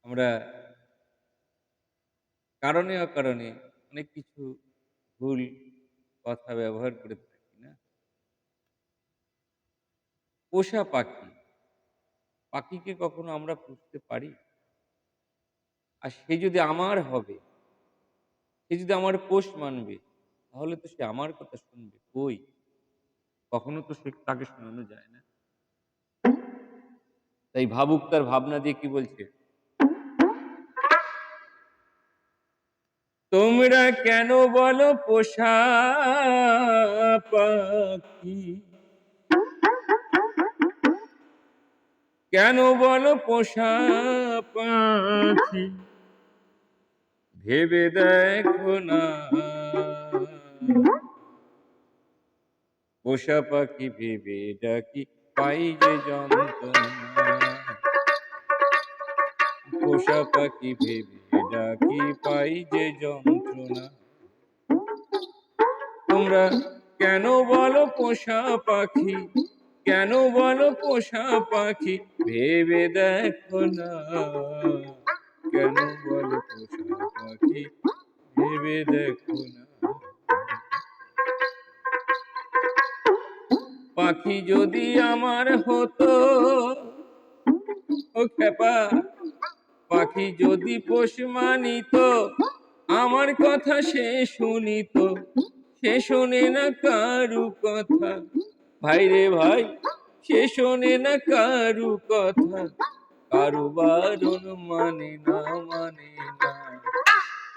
আমরা কারণে অকারণে অনেক কিছু ভুল কথা ব্যবহার করে থাকি না? পোষা পাখি, পাখিকে কখনো আমরা পুষতে পারি? আর সে যদি আমার হবে, সে যদি আমার পোষ মানবে, তাহলে তো সে আমার কথা শুনবে। কই? কখনো তো তাকে শোনানো যায় না। তাই ভাবুক তার ভাবনা দিয়ে কি বলছে? তোমরা কেন বলো পোষা পাখি? কেন বলো পোষা পাখি? ভেবে দেখো না, পোষা পাখি ভেবে ডাকি পাই যে যন্ত্রণা। পোষা পাখি ভেবে ডাকি পাই যে যন্ত্রণা। তোমরা কেন বলো পোষা পাখি? কেন বলো পোষা পাখি? ভেবে দেখো না, কেন বলো পোষা পাখি? ভেবে দেখো না। পাখি যদি আমার হতো, ও খেপা, পাখি যদি পোষ মানিত, আমার কথা সে শুনিত। সে শোনে না কারু কথা, ভাই রে ভাই, সে শোনে না কারু কথা। কারু বারণ মানে না, মানে না।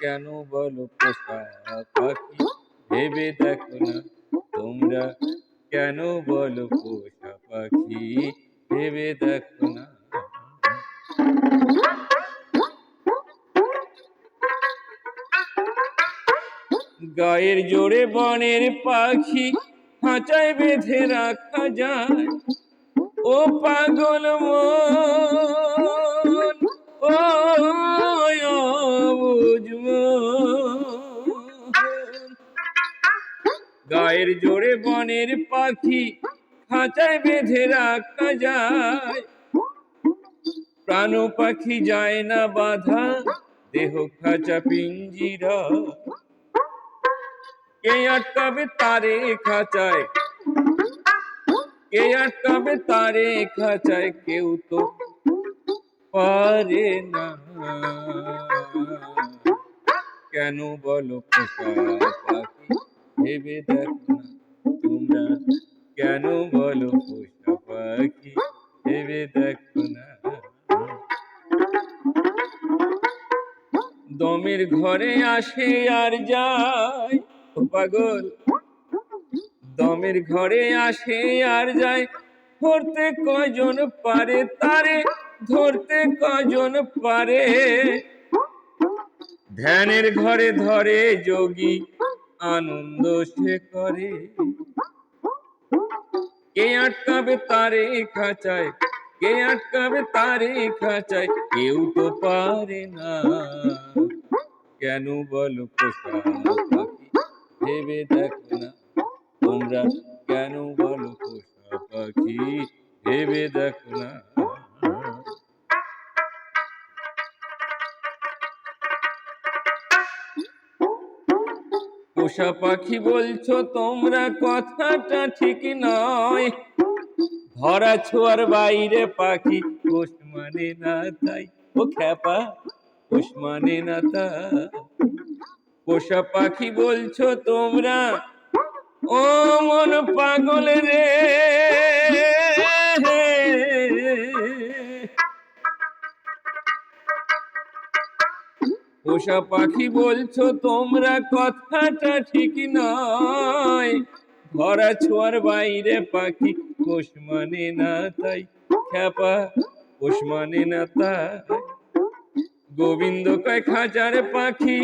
কেন বলো পোষা পাখি? ভেবে দেখো না, তোমরা কেন বলো পোষা পাখি? ভেবে দেখো না। গায়ের জোরে বনের পাখি খাঁচায় বেঁধে রাখা যায়। ও পাগল মন, ও অবুঝ মন। গায়ের জোরে বনের পাখি খাঁচায় বেঁধে রাখা যায়। প্রাণ পাখি যায় না বাধা, দেহ খাঁচা পিঞ্জিরা। কে আটকাবে তারে খাঁচায়? কে আটকাবে তারে খাঁচায়? কেউ তো পারে না। কেন বলো পোষা পাখি? ভেবে দেখো না, তোমরা কেন বলো পোষা পাখি? ভেবে দেখো না। দমের ঘরে আসে আর যায়, ও পাগল, দমের ঘরে আসে আর যায়। ধরতে কয়জন পারে তারে? ধরতে কয়জন পারে? ধ্যানের ঘরে ধরে যোগী, আনন্দ সে করে। কে আটকাবে তারে খাঁচায়? কে আটকাবে তারে খাঁচায়? কেউ তো পারে না। কেন বলো পোষা পাখি? ভেবে দেখো না, তোমরা কেন বলো পোষা পাখি? ভেবে দেখো না। পোষা পাখি বলছো তোমরা, কথাটা ঠিক নয়। ধরা ছোঁয়ার বাইরে পাখি পোষ মানে না তাই। ও খেপা, পোষ মানে না তাই। পোষা পাখি বলছো তোমরা, ও মন পাগল রে। পোষা পাখি বলছো তোমরা, কথাটা ঠিক নয়। ধরা ছোঁয়ার বাইরে পাখি পোষ মানে না তাই। খেপা, পোষ মানে না তাই। গোবিন্দ কয় খাঁচার পাখি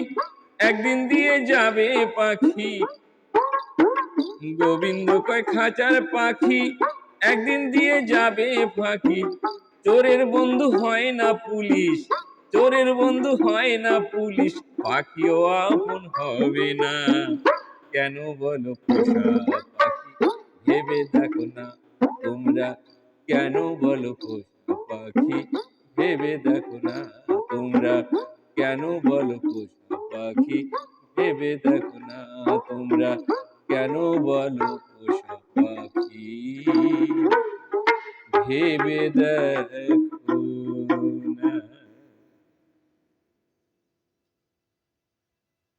একদিন দিয়ে যাবে পাখি। গোবিন্দ কয় খাঁচার পাখি একদিন দিয়ে যাবে ফাঁকি। চোরের বন্ধু হয় না পুলিশ, চোরের বন্ধু হয় না পুলিশ। পাখিও আপন হবে না। কেন বলো পোষা পাখি? ভেবে দেখো না, তোমরা কেন বলো পোষা পাখি? ভেবে দেখো না, তোমরা তোমরা কেন বলো পোষা পাখি ভেবে দেখো না তোমরা কেন বলো পোষা পাখি ভেবে দেখো